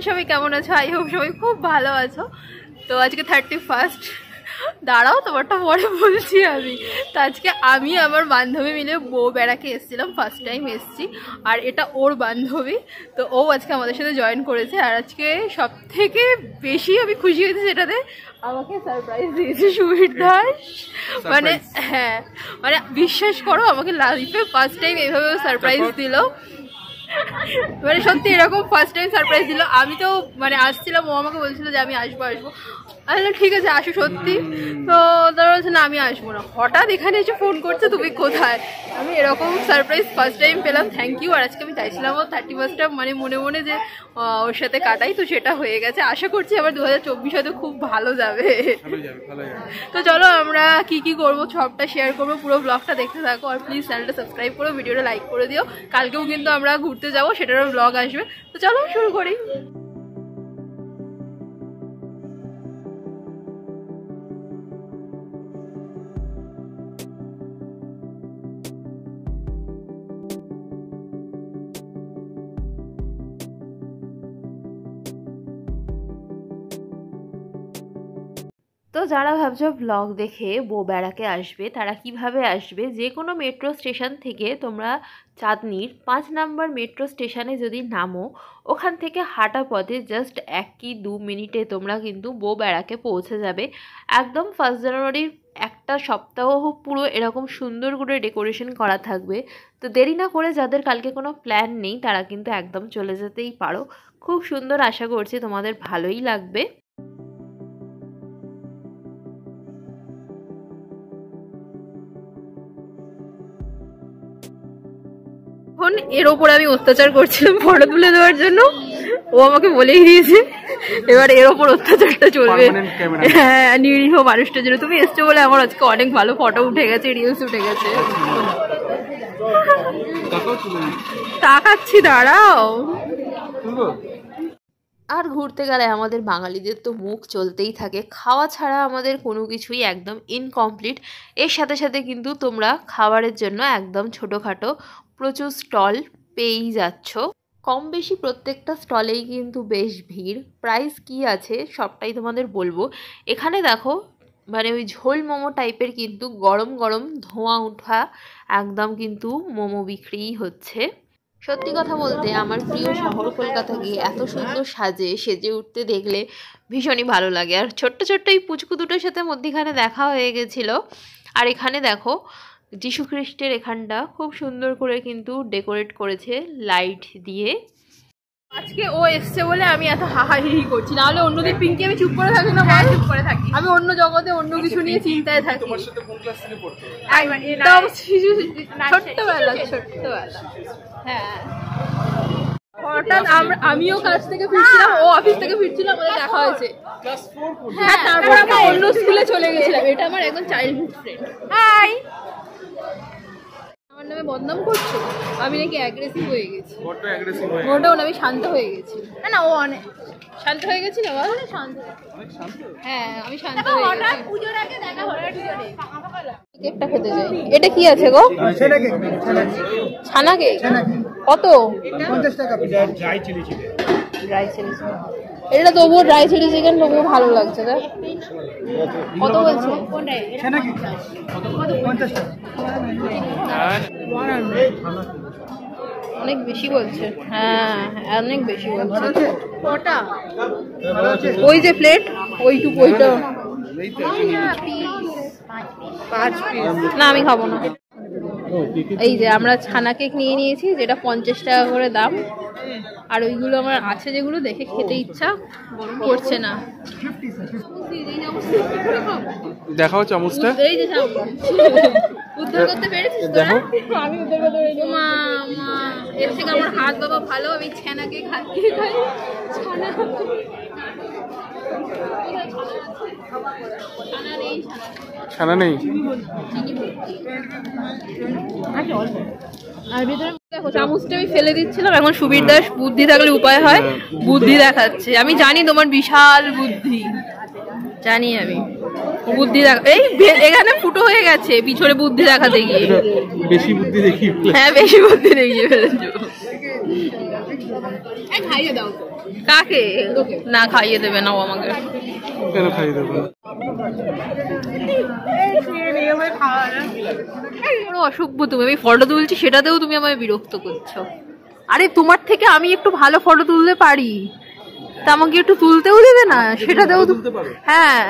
সবাই কেমন আছো? আই হোপ সবাই খুব ভালো আছো। তো আজকে 31st, দাঁড়াও তোমারটা পরে বলছি আমি। তো আজকে আমি আমার বান্ধবী মিলে বউ বেড়াকে এসেছিলাম, ফার্স্ট টাইম এসেছি। আর এটা ওর বান্ধবী, তো ও আজকে আমাদের সাথে জয়েন করেছে। আর আজকে সব থেকে বেশি আমি খুশি হয়েছি যেটাতে আমাকে সারপ্রাইজ দিয়েছে সুবীর দাস। মানে হ্যাঁ, মানে বিশ্বাস করো আমাকে লাইফে ফার্স্ট টাইম এইভাবে সারপ্রাইজ দিল। মানে সত্যি এরকম ফার্স্ট টাইম সারপ্রাইজ দিল। আমি তো মানে আসছিলাম, ও আমাকে বলছিল যে আমি আসবো আসবো। আচ্ছা ঠিক আছে আসো সত্যি। তো তারা বলছে না আমি আসবো না। হঠাৎ এখানে এসে ফোন করছে তুমি কোথায়। আমি এরকম সারপ্রাইজ ফার্স্ট টাইম পেলাম, থ্যাংক ইউ। আর আজকে আমি চাইছিলাম ও 31st মানে মনে মনে যে ওর সাথে কাটাই, তো সেটা হয়ে গেছে। আশা করছি আবার 2024 হয়তো খুব ভালো যাবে। তো চলো আমরা কি কি করবো সবটা শেয়ার করবো, পুরো ব্লগটা দেখতে থাকো। আর প্লিজ চ্যানেলটা সাবস্ক্রাইব করো, ভিডিওটা লাইক করে দিও। কালকেও কিন্তু আমরা ঘুরতে যাবো, সেটারও ব্লগ আসবে। তো চলো শুরু করি। তো যারা ভাবছো ব্লগ দেখে বউ বেড়াকে আসবে, তারা কিভাবে আসবে, যে কোনো মেট্রো স্টেশন থেকে তোমরা চাঁদনীর 5 নম্বর মেট্রো স্টেশনে যদি নামো, ওখান থেকে হাঁটা পথে জাস্ট 1 কি 2 মিনিটে তোমরা কিন্তু বউ বেড়াকে পৌঁছে যাবে। একদম 1 জানুয়ারির একটা সপ্তাহ পুরো এরকম সুন্দর করে ডেকোরেশন করা থাকবে। তো দেরি না করে যাদের কালকে কোনো প্ল্যান নেই তারা কিন্তু একদম চলে যেতেই পারো। খুব সুন্দর, আশা করছি তোমাদের ভালোই লাগবে। এখন এর ওপরে আমি অত্যাচার করছিলাম ফটো তুলে দেওয়ার জন্য, ও আমাকে বলেই দিয়েছে এবার এর ওপর অত্যাচারটা চলবে। হ্যাঁ, নিরীহ মানুষটার জন্য। তুমি এসছো বলে আমার আজকে অনেক ভালো ফটো উঠে গেছে, রিলস উঠে গেছে। তাকাচ্ছি, দাঁড়াও। আর ঘুরতে গেলে আমাদের বাঙালিদের তো মুখ চলতেই থাকে, খাওয়া ছাড়া আমাদের কোনো কিছুই একদম ইনকমপ্লিট। এর সাথে সাথে কিন্তু তোমরা খাবারের জন্য একদম ছোটোখাটো প্রচুর স্টল পেয়েই যাচ্ছ। কম বেশি প্রত্যেকটা স্টলেই কিন্তু বেশ ভিড়। প্রাইস কি আছে সবটাই তোমাদের বলবো। এখানে দেখো মানে ওই ঝোল মোমো টাইপের কিন্তু গরম গরম ধোঁয়া ওঠা একদম কিন্তু মোমো বিক্রিই হচ্ছে। সত্যি কথা বলতে আমার প্রিয় শহর কলকাতাকে এত সুন্দর সেজে উঠতে দেখলে ভীষণই ভালো লাগে। আর ছোট্ট ছোট্ট এই পুচকু দুটোর সাথে মধ্যিখানে দেখা হয়ে গেছিলো। আর এখানে দেখো যিশু খ্রিস্টের এখানটা খুব সুন্দর করে কিন্তু ডেকোরেট করেছে লাইট দিয়ে। আজকে ও এসছে বলে আমি এত হাহাহিহি করছি, নাহলে অন্যদিন পিঙ্কি আমি চুপ করে থাকি না। চুপ করে থাকি আমি, অন্য জগতে অন্য কিছু নিয়ে চিন্তায় থাকি। ছোট্টবেলা হ্যাঁ, হঠাৎ আমিও কাজ থেকে ফিরছিলাম, ও অফিস থেকে ফিরছিল, আমাদের দেখা হয়েছে। হ্যাঁ, তারপর আমরা অন্য স্কুলে চলে গেছিলাম। এটা আমার একদম চাইল্ডহুড ফ্রেন্ড। হাই, আমার নামে বদনাম করছো? আমি নাকি অ্যাগ্রেসিভ হয়ে গেছি। মোটেও না, আমি শান্ত হয়ে গেছি। না না, ও অনেক শান্ত হয়ে গেছি না? শান্ত, হ্যাঁ আমি শান্ত হয়ে গেছি। পুজোর আগে দেখা হলো ভিডিওতে। কেকটা খেতে যাই। এটা কি আছে গো? ছানা কেক। কত? 50 টাকা। Dry chilli chicken. Dry chilli chicken এটা তবুও ড্রাই চিলি চিকেন তবুও ভালো লাগছে। দেখ কত বলছে? ছানা কেক 50 টাকা। অনেক বেশি বলছে। হ্যাঁ অনেক বেশি বলছে। কটা? ওই যে প্লেট ওইটুকু, ওইটা 5 পিস। না আমি খাবো না। এই যে আমরা ছানা কেক নিয়ে নিয়েছি, যেটা 50 টাকা করে দাম। আর ওইগুলো আমার আছে যেগুলো দেখে খেতে ইচ্ছা করছে না। দেখাও চামচটা। এই যে উদ্ধার করতে পেরেছিস তোরা? আমি উদ্ধার করতে পেরেছি। মা মা এর থেকে আমার হাত বাবা ভালো, আমি ছানা কেক খাই। ছানা ছানা নেই। আর ভিতরে দেখো চামচটা আমি ফেলে দিচ্ছিলাম। এখন সুবীর দাস বুদ্ধি থাকলে উপায় হয়, বুদ্ধি দেখাচ্ছে। আমি জানি তোমার বিশাল বুদ্ধি, জানি আমি। বুদ্ধি এই এখানে ফুটো হয়ে গেছে পিছনে বুদ্ধি দেখাতে গিয়ে। বেশি বুদ্ধি দেখিয়ে, হ্যাঁ বেশি বুদ্ধি দেখিয়ে ফেলেছো। খাইয়ে দাও। কাকে? না, খাইয়ে দেবে না ও আমাকে। কেন খাইয়ে দেবো? অসভ্য তুমি, আমি ফটো তুলছি সেটাতেও তুমি আমায় বিরক্ত করছো। আরে তোমার থেকে আমি একটু ভালো ফটো তুলতে পারি, তা আমাকে একটু তুলতেও দেবে না? সেটাতেও হ্যাঁ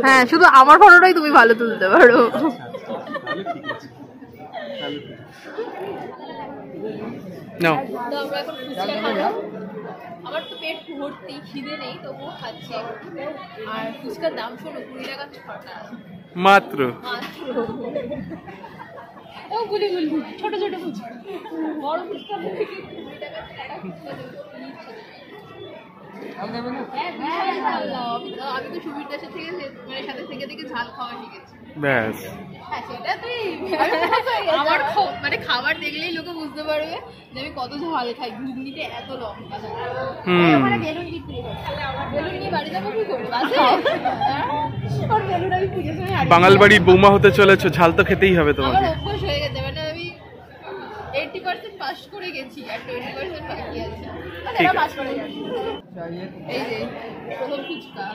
হ্যাঁ, শুধু আমার ফটোটাই তুমি ভালো তুলতে পারো। নাও। তো আমরা এখন ফুচকা খাবো। আমার তো পেট ভর্তি, খিদে নেই, তবুও খাচ্ছি। আর ফুচকার দাম শোনো, 20 টাকা 6টা মাত্র। ও গুলি গুলি ছোট ছোট ফুচকা, বড় ফুচকা 20 টাকা 6টা ফুচকা দেবো। আমি তো সুবীর দাসের থেকে মানে সাথে থেকে থেকে ঝাল খাওয়া শিখেছি। ব্যাস। হ্যাঁ, সেটা তুই আমার মানে খাবার দেখলেই লোকে বুঝতে পারবে যে আমি কত ঝাল খাই। ঘুগনিতে এত লঙ্কা বেলুন নিয়ে বাড়ি যাবো কি করবো? বেলুন আমি পুজোর সময় বাঙাল বাড়ি বৌমা হতে চলেছো, ঝাল তো খেতেই হবে তোমাকে। আমার অভ্যাস হয়ে গেছে, মানে আমি 80% পাস করে গেছি আর 20% বাকি আছে। ঠিক আছে। পাস করে যাচ্ছি। এই যে প্রথম ফুচকা।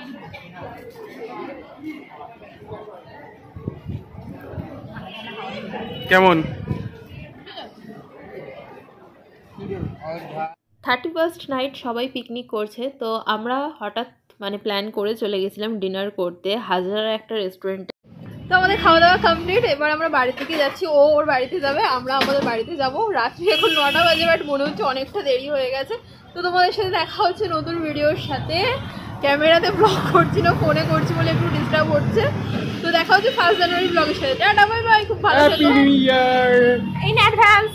কেমন? 31st নাইট সবাই পিকনিক করছে, তো আমরা হঠাৎ মানে প্ল্যান করে চলে গেছিলাম ডিনার করতে হাজারা একটা রেস্টুরেন্টে। তো আমাদের খাওয়া দাওয়া কমপ্লিট, এবার আমরা বাড়ি থেকে যাচ্ছি। ও ওর বাড়িতে যাবে, আমরা আমাদের বাড়িতে যাব। রাত্রি এখন 9টা বাজে, বাট মনে হচ্ছে অনেকটা দেরি হয়ে গেছে। তো তোমাদের সাথে দেখা হচ্ছে নতুন ভিডিওর সাথে। ক্যামেরাতে ব্লগ করছি না, ফোনে করছি বলে একটু ডিস্টার্ব হচ্ছে। তো দেখা হচ্ছে 1 জানুয়ারি ব্লগের সাথে। টাটা বাই বাই, খুব ভালো থেকো। Happy new year in advance.